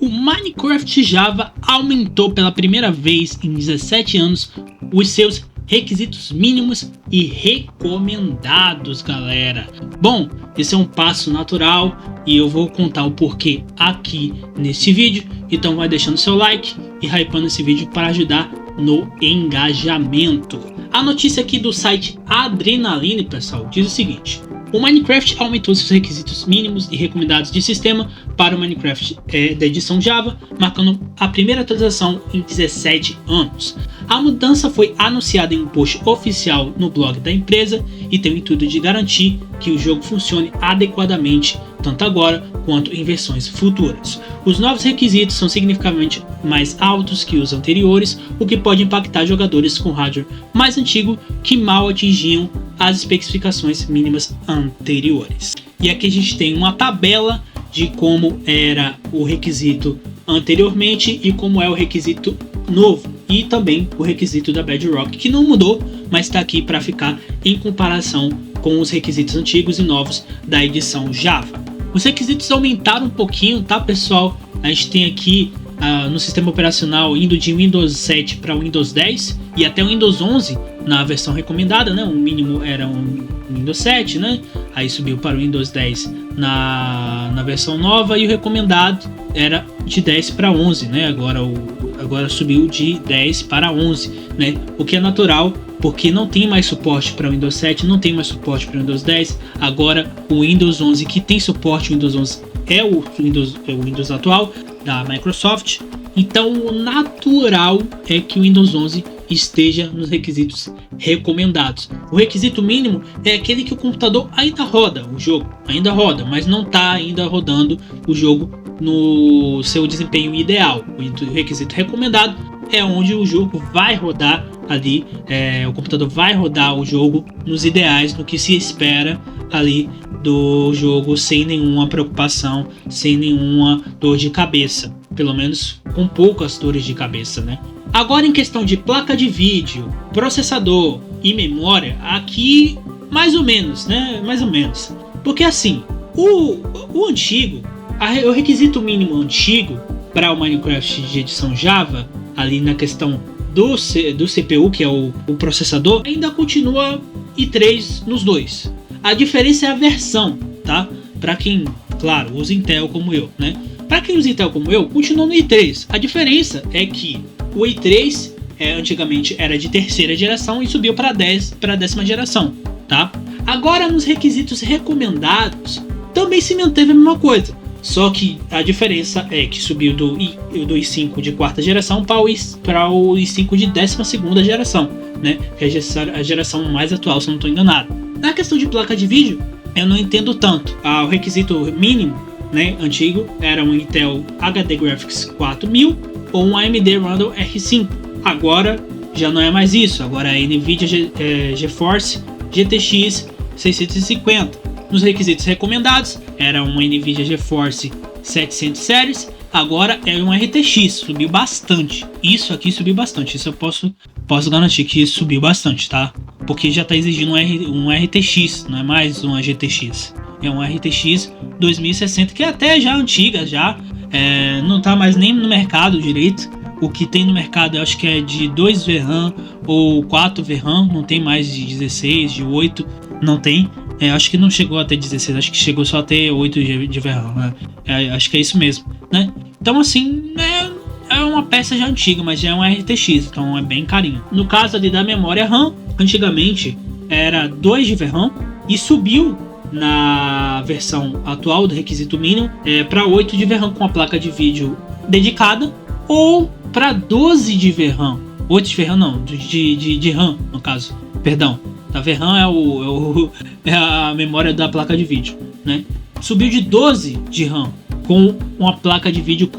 O Minecraft Java aumentou pela primeira vez em 17 anos os seus requisitos mínimos e recomendados, galera. Bom, esse é um passo natural e eu vou contar o porquê aqui nesse vídeo. Então vai deixando seu like e hypando esse vídeo para ajudar no engajamento. A notícia aqui do site Adrenaline, pessoal, diz o seguinte: o Minecraft aumentou seus requisitos mínimos e recomendados de sistema para o Minecraft da edição Java, marcando a primeira atualização em 17 anos. A mudança foi anunciada em um post oficial no blog da empresa e tem o intuito de garantir que o jogo funcione adequadamente, tanto agora quanto em versões futuras. Os novos requisitos são significativamente mais altos que os anteriores, o que pode impactar jogadores com hardware mais antigo que mal atingiam as especificações mínimas anteriores. E aqui a gente tem uma tabela de como era o requisito anteriormente e como é o requisito novo, e também o requisito da Bedrock, que não mudou, mas está aqui para ficar em comparação com os requisitos antigos e novos da edição Java. Os requisitos aumentaram um pouquinho, tá, pessoal? A gente tem aqui no sistema operacional indo de Windows 7 para Windows 10 e até o Windows 11 na versão recomendada, né? O mínimo era um Windows 7, né? Aí subiu para o Windows 10 na versão nova, e o recomendado era de 10 para 11, né? Agora subiu de 10 para 11, né? O que é natural, porque não tem mais suporte para Windows 7, não tem mais suporte para Windows 10. Agora o Windows 11 que tem suporte, o Windows 11 é o Windows atual da Microsoft. Então o natural é que o Windows 11 esteja nos requisitos recomendados. O requisito mínimo é aquele que o computador ainda roda o jogo, mas não está ainda rodando o jogo no seu desempenho ideal. O requisito recomendado é onde o jogo vai rodar ali, o computador vai rodar o jogo nos ideais, no que se espera ali do jogo, sem nenhuma preocupação, sem nenhuma dor de cabeça, pelo menos com poucas dores de cabeça, né? Agora, em questão de placa de vídeo, processador e memória, aqui mais ou menos, né? Mais ou menos, porque assim, o antigo, o requisito mínimo antigo para o Minecraft de edição Java, ali na questão do CPU, que é o processador, ainda continua i3 nos dois. A diferença é a versão, tá? Para quem, claro, usa Intel como eu, né? Para quem usa Intel como eu, continua no i3. A diferença é que o i3 antigamente era de terceira geração e subiu para 10ª geração, tá? Agora, nos requisitos recomendados, também se manteve a mesma coisa. Só que a diferença é que subiu do i5 de 4ª geração para o i5 de 12ª geração, né? Que é a geração mais atual, se eu não estou enganado. Na questão de placa de vídeo, eu não entendo tanto. O requisito mínimo, né, antigo, era um Intel HD Graphics 4000 ou um AMD Radeon R5. Agora já não é mais isso. Agora é NVIDIA GeForce GTX 650. Nos requisitos recomendados, era um NVIDIA GeForce 700 Series, agora é um RTX, subiu bastante. Isso aqui subiu bastante, isso eu posso garantir que subiu bastante, tá? Porque já está exigindo um RTX, não é mais uma GTX. É um RTX 2060, que é até já antiga, não está mais nem no mercado direito. O que tem no mercado eu acho que é de 2 VRAM ou 4 VRAM, não tem mais de 16, de 8, não tem. Acho que não chegou até 16, acho que chegou só até 8 de VRAM, né? Acho que é isso mesmo, né? Então assim, é uma peça já antiga, mas já é um RTX, então é bem carinho. No caso ali da memória RAM, antigamente era 2 de VRAM e subiu na versão atual do requisito mínimo para 8 de VRAM com a placa de vídeo dedicada, ou para 12 de VRAM. 8 de VRAM não, de RAM no caso, perdão. A VRAM é a memória da placa de vídeo, né? Subiu de 12 de RAM com uma placa de vídeo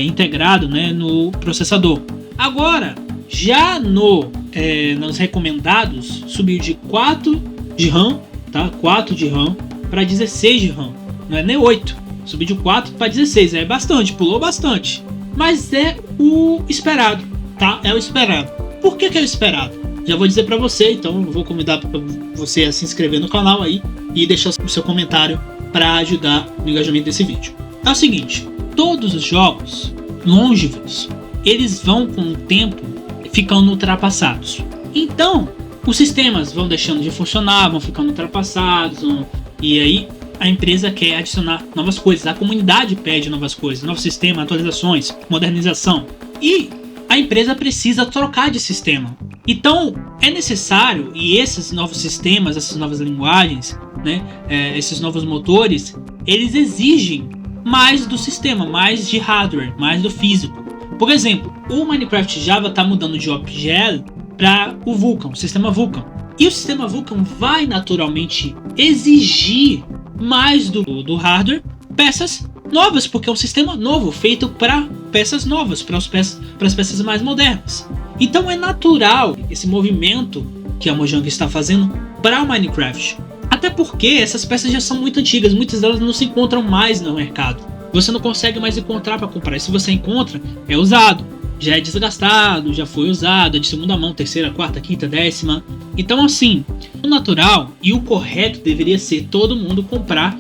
integrado, né, no processador. Agora, já nos recomendados, subiu de 4 de RAM, tá? 4 de RAM para 16 de RAM. Não é nem 8. Subiu de 4 para 16. É bastante, pulou bastante. Mas é o esperado, tá? É o esperado. Por que é o esperado? Já vou dizer para você, então eu vou convidar você a se inscrever no canal aí e deixar o seu comentário para ajudar no engajamento desse vídeo. É o seguinte, todos os jogos longínquos, eles vão com o tempo ficando ultrapassados. Então, os sistemas vão deixando de funcionar, vão ficando ultrapassados, e aí a empresa quer adicionar novas coisas, a comunidade pede novas coisas, novo sistema, atualizações, modernização, e a empresa precisa trocar de sistema. Então é necessário, e esses novos sistemas, essas novas linguagens, né, esses novos motores, eles exigem mais do sistema, mais de hardware, mais do físico. Por exemplo, o Minecraft Java está mudando de OpenGL para o Vulkan, o sistema Vulkan. E o sistema Vulkan vai naturalmente exigir mais do hardware, peças novas, porque é um sistema novo, feito para peças novas, para as peças mais modernas. Então é natural esse movimento que a Mojang está fazendo para o Minecraft. Até porque essas peças já são muito antigas, muitas delas não se encontram mais no mercado. Você não consegue mais encontrar para comprar. E se você encontra, é usado. Já é desgastado, já foi usado, é de segunda mão, terceira, quarta, quinta, décima. Então assim, o natural e o correto deveria ser todo mundo comprar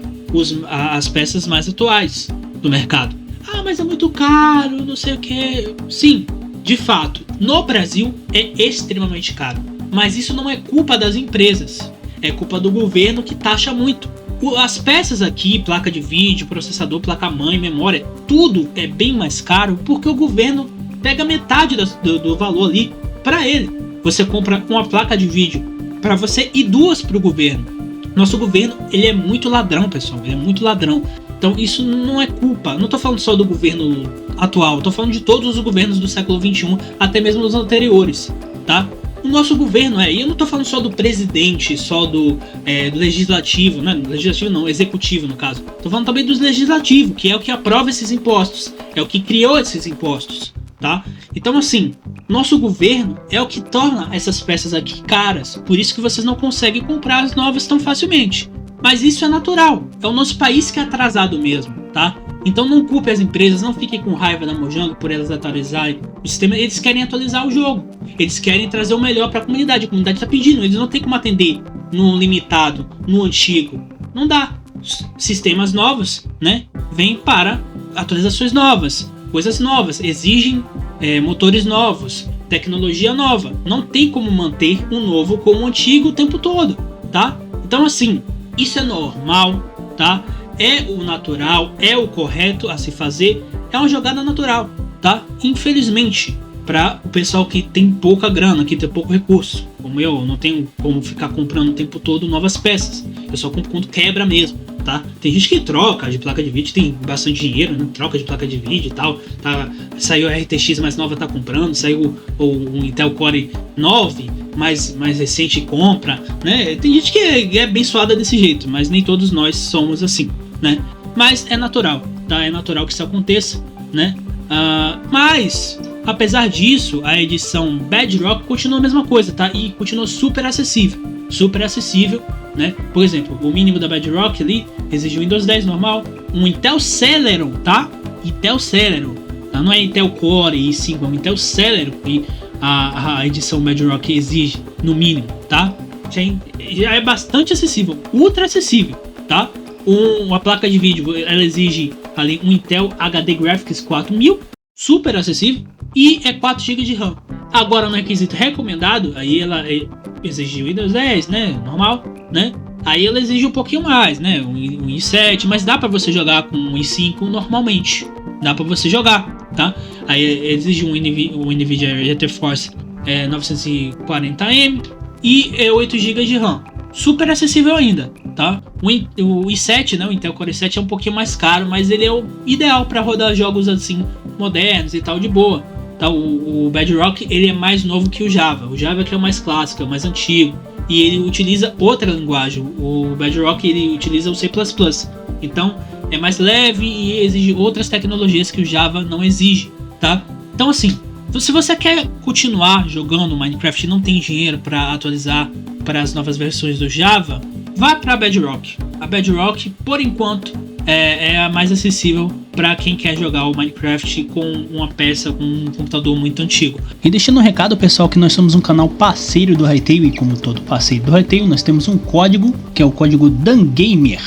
as peças mais atuais do mercado. Ah, mas é muito caro, não sei o que. Sim, de fato, no Brasil é extremamente caro. Mas isso não é culpa das empresas, é culpa do governo que taxa muito. As peças aqui, placa de vídeo, processador, placa-mãe, memória, tudo é bem mais caro porque o governo pega metade do valor ali para ele. Você compra uma placa de vídeo para você e duas para o governo. Nosso governo, ele é muito ladrão, pessoal, ele é muito ladrão. Então isso não é culpa, não tô falando só do governo atual, tô falando de todos os governos do século XXI, até mesmo os anteriores, tá? O nosso governo e eu não tô falando só do presidente, só do legislativo, né? Legislativo não, executivo no caso. Tô falando também do legislativo, que é o que aprova esses impostos, é o que criou esses impostos, tá? Então assim, nosso governo é o que torna essas peças aqui caras, por isso que vocês não conseguem comprar as novas tão facilmente. Mas isso é natural, é o nosso país que é atrasado mesmo, tá? Então não culpe as empresas, não fiquem com raiva da Mojang por elas atualizarem o sistema. Eles querem atualizar o jogo, eles querem trazer o melhor para a comunidade está pedindo, eles não tem como atender no limitado, no antigo, não dá. Sistemas novos, né, vêm para atualizações novas, coisas novas, exigem motores novos, tecnologia nova, não tem como manter o novo com o antigo o tempo todo, tá? Então assim, isso é normal, tá? É o natural, é o correto a se fazer, é uma jogada natural, tá? Infelizmente, para o pessoal que tem pouca grana, que tem pouco recurso, como eu, não tenho como ficar comprando o tempo todo novas peças, eu só compro quando quebra mesmo, tá? Tem gente que troca de placa de vídeo, tem bastante dinheiro, né? Troca de placa de vídeo e tal, tá? Saiu a RTX mais nova, tá comprando, saiu o Intel Core 9, mais recente, compra, né? Tem gente que é abençoada desse jeito, mas nem todos nós somos assim, né? Mas é natural, tá? É natural que isso aconteça, né? Mas apesar disso, a edição Bedrock continua a mesma coisa, tá? E continua super acessível, né? Por exemplo, o mínimo da Bedrock ali exige o Windows 10 normal, um Intel Celeron, tá? Intel Celeron, tá? Não é Intel Core i5, é um Intel Celeron que a edição Bedrock exige no mínimo, tá? Já é bastante acessível, ultra acessível, tá? Uma placa de vídeo, ela exige ali um Intel HD Graphics 4000, super acessível, e é 4 GB de RAM. Agora no requisito recomendado, aí ela exige o Windows 10, né, normal, né? Aí ela exige um pouquinho mais, né, um i7, mas dá para você jogar com um i5 normalmente, dá para você jogar, tá? Aí exige um NVIDIA GeForce 940M e 8 GB de RAM. Super acessível ainda, tá? O i7, né, o Intel Core i7 é um pouquinho mais caro, mas ele é o ideal para rodar jogos assim modernos e tal, de boa, tá? O Bedrock, ele é mais novo que o Java que é o mais clássico, é o mais antigo, e ele utiliza outra linguagem. O Bedrock, ele utiliza o C++, então é mais leve e exige outras tecnologias que o Java não exige, tá? Então assim, se você quer continuar jogando Minecraft e não tem dinheiro para atualizar para as novas versões do Java, vá para a Bedrock. A Bedrock, por enquanto, é a mais acessível para quem quer jogar o Minecraft com uma peça, com um computador muito antigo. E deixando um recado, pessoal, que nós somos um canal parceiro do Hytale, e como todo parceiro do Hytale, nós temos um código, que é o código DANGAMER.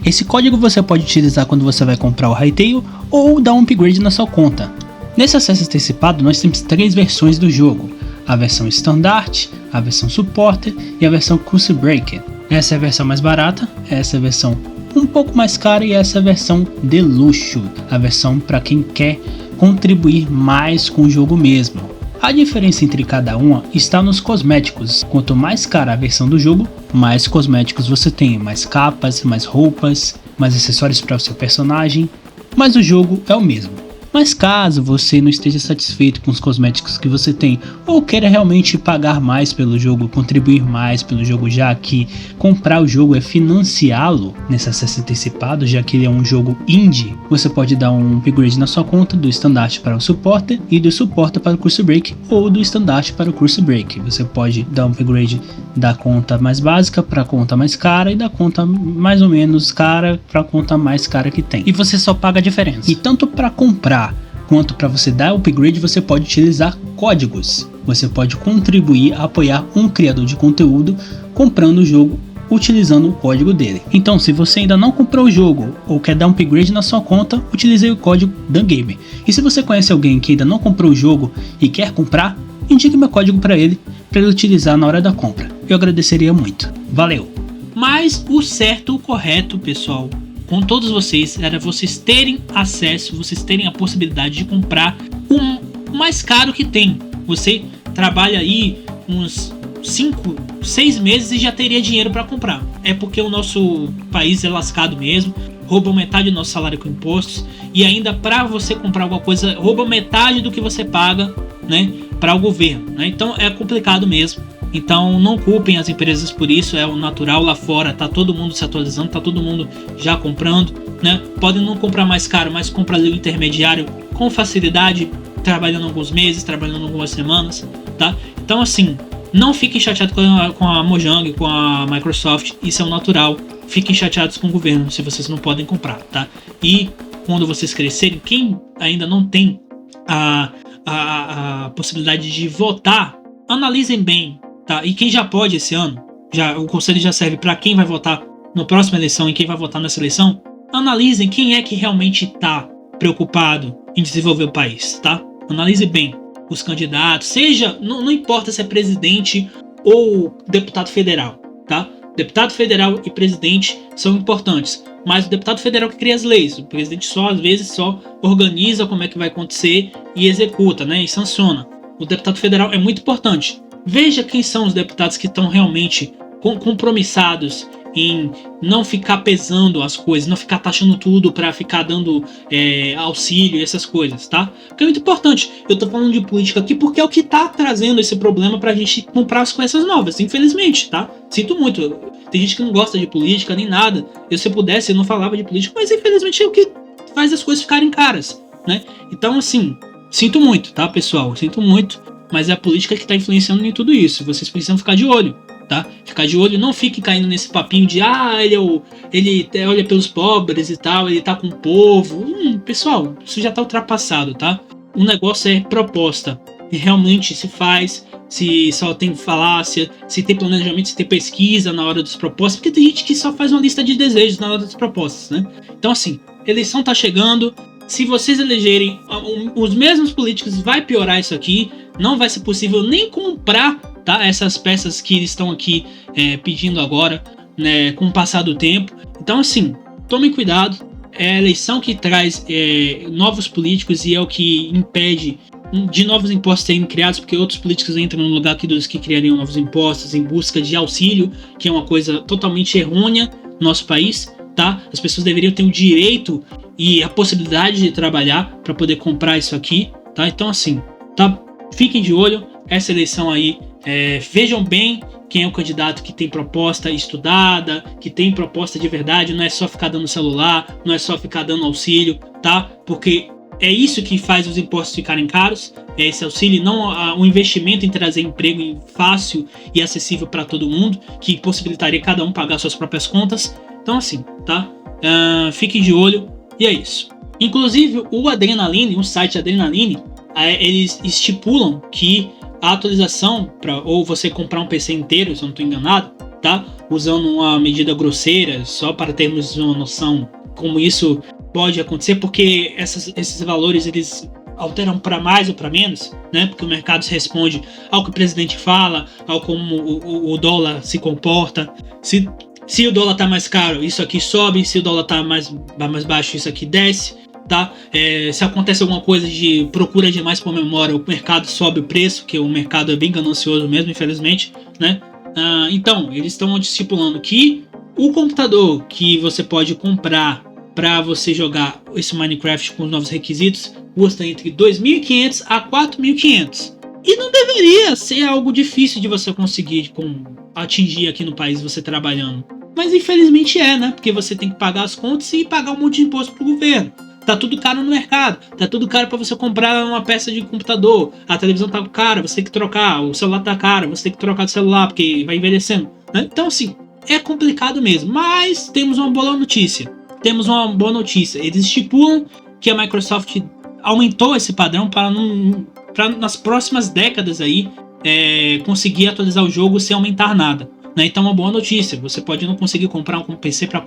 Esse código você pode utilizar quando você vai comprar o Hytale ou dar um upgrade na sua conta. Nesse acesso antecipado nós temos 3 versões do jogo, a versão Standard, a versão Supporter e a versão Curse Breaker. Essa é a versão mais barata, essa é a versão um pouco mais cara e essa é a versão de luxo, a versão para quem quer contribuir mais com o jogo mesmo. A diferença entre cada uma está nos cosméticos. Quanto mais cara a versão do jogo, mais cosméticos você tem, mais capas, mais roupas, mais acessórios para o seu personagem, mas o jogo é o mesmo. Mas caso você não esteja satisfeito com os cosméticos que você tem ou queira realmente pagar mais pelo jogo, contribuir mais pelo jogo, já que comprar o jogo é financiá-lo nesse acesso antecipado, já que ele é um jogo indie, você pode dar um upgrade na sua conta do Standard para o Supporter e do Supporter para o Curse Break ou do Standard para o Curse Break. Você pode dar um upgrade da conta mais básica para a conta mais cara e da conta mais ou menos cara para a conta mais cara que tem. E você só paga a diferença. E tanto para comprar quanto para você dar upgrade, você pode utilizar códigos. Você pode contribuir a apoiar um criador de conteúdo comprando o jogo utilizando o código dele. Então, se você ainda não comprou o jogo ou quer dar um upgrade na sua conta, utilize o código DANGAMER. E se você conhece alguém que ainda não comprou o jogo e quer comprar, indique meu código para ele utilizar na hora da compra. Eu agradeceria muito. Valeu! Mas o certo, o correto, pessoal, com todos vocês, era vocês terem acesso, vocês terem a possibilidade de comprar o mais caro que tem. Você trabalha aí uns 5, 6 meses e já teria dinheiro para comprar. É porque o nosso país é lascado mesmo, roubam metade do nosso salário com impostos e ainda para você comprar alguma coisa, roubam metade do que você paga, né, para o governo, né? Então é complicado mesmo. Então não culpem as empresas por isso, é o natural. Lá fora tá todo mundo se atualizando, tá todo mundo já comprando, né? Podem não comprar mais caro, mas compra ali o intermediário com facilidade, trabalhando alguns meses, trabalhando algumas semanas, tá? Então assim, não fiquem chateados com a Mojang, com a Microsoft, isso é o natural. Fiquem chateados com o governo se vocês não podem comprar, tá? E quando vocês crescerem, quem ainda não tem a possibilidade de votar, analisem bem, tá? E quem já pode esse ano, o conselho já serve para quem vai votar na próxima eleição e quem vai votar nessa eleição, analisem quem é que realmente está preocupado em desenvolver o país, tá? Analise bem os candidatos, seja, não importa se é presidente ou deputado federal, tá? Deputado federal e presidente são importantes, mas o deputado federal que cria as leis, o presidente às vezes só organiza como é que vai acontecer e executa, né? E sanciona. O deputado federal é muito importante. Veja quem são os deputados que estão realmente compromissados em não ficar pesando as coisas, não ficar taxando tudo para ficar dando auxílio e essas coisas, tá? Porque é muito importante. Eu tô falando de política aqui porque é o que tá trazendo esse problema pra gente comprar as coisas novas, infelizmente, tá? Sinto muito. Tem gente que não gosta de política nem nada. Se eu pudesse, eu não falava de política, mas infelizmente é o que faz as coisas ficarem caras, né? Então, assim, sinto muito, tá, pessoal? Sinto muito. Mas é a política que está influenciando em tudo isso. Vocês precisam ficar de olho, tá? Ficar de olho, não fique caindo nesse papinho de ele olha pelos pobres e tal, ele tá com o povo. Pessoal, isso já tá ultrapassado, tá? O negócio é proposta. E realmente se faz, se só tem falácia, se tem planejamento, se tem pesquisa na hora das propostas, porque tem gente que só faz uma lista de desejos na hora das propostas, né? Então assim, eleição tá chegando. Se vocês elegerem os mesmos políticos, vai piorar isso aqui. Não vai ser possível nem comprar, tá, essas peças que eles estão aqui pedindo agora, né, com o passar do tempo. Então assim, tomem cuidado. É a eleição que traz novos políticos e é o que impede de novos impostos serem criados, porque outros políticos entram no lugar aqui dos que criariam novos impostos em busca de auxílio, que é uma coisa totalmente errônea no nosso país, tá? As pessoas deveriam ter o direito e a possibilidade de trabalhar para poder comprar isso aqui, tá? Então assim, tá? Fiquem de olho, essa eleição aí, vejam bem quem é o candidato que tem proposta estudada, que tem proposta de verdade, não é só ficar dando celular, não é só ficar dando auxílio, tá? Porque é isso que faz os impostos ficarem caros, é esse auxílio, não o investimento em trazer emprego fácil e acessível para todo mundo, que possibilitaria cada um pagar suas próprias contas. Então assim, tá? Fiquem de olho e é isso. Inclusive o Adrenaline, o site Adrenaline, eles estipulam que a atualização, ou você comprar um PC inteiro, se eu não estou enganado, tá? usando uma medida grosseira, só para termos uma noção como isso pode acontecer, porque esses valores eles alteram para mais ou para menos, né? Porque o mercado responde ao que o presidente fala, ao como o dólar se comporta. Se o dólar está mais caro, isso aqui sobe. Se o dólar está mais baixo, isso aqui desce. Tá? Se acontece alguma coisa de procura demais por memória, o mercado sobe o preço, que o mercado é bem ganancioso mesmo, infelizmente, né? Então, eles estão estipulando que o computador que você pode comprar para você jogar esse Minecraft com os novos requisitos custa entre 2.500 a 4.500. E não deveria ser algo difícil de você conseguir atingir aqui no país você trabalhando. Mas infelizmente né? Porque você tem que pagar as contas e pagar um monte de imposto pro governo. Tá tudo caro no mercado, tá tudo caro para você comprar uma peça de computador, a televisão tá cara, você tem que trocar, o celular tá caro, você tem que trocar de celular porque vai envelhecendo, né? Então assim, é complicado mesmo, mas temos uma boa notícia. Eles estipulam que a Microsoft aumentou esse padrão para nas próximas décadas aí conseguir atualizar o jogo sem aumentar nada, né? Então é uma boa notícia. Você pode não conseguir comprar um PC para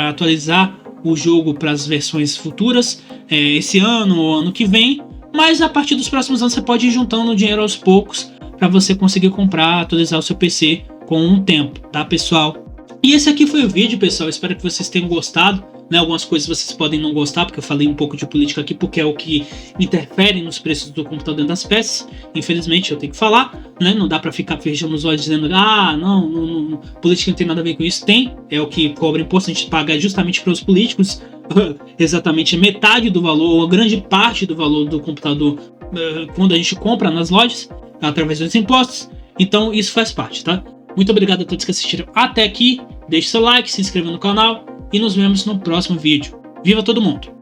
atualizar o jogo para as versões futuras, esse ano ou ano que vem, mas a partir dos próximos anos você pode ir juntando dinheiro aos poucos para você conseguir atualizar o seu PC com um tempo, tá, pessoal? E esse aqui foi o vídeo, pessoal. Espero que vocês tenham gostado, né? Algumas coisas vocês podem não gostar, porque eu falei um pouco de política aqui, porque é o que interfere nos preços do computador dentro das peças. Infelizmente, eu tenho que falar, né? Não dá para ficar fechando os olhos dizendo, não, política não tem nada a ver com isso. Tem, é o que cobra imposto, a gente paga justamente para os políticos, exatamente metade do valor, ou grande parte do valor do computador, quando a gente compra nas lojas, através dos impostos. Então, isso faz parte, tá? Muito obrigado a todos que assistiram até aqui. Deixe seu like, se inscreva no canal e nos vemos no próximo vídeo. Viva todo mundo!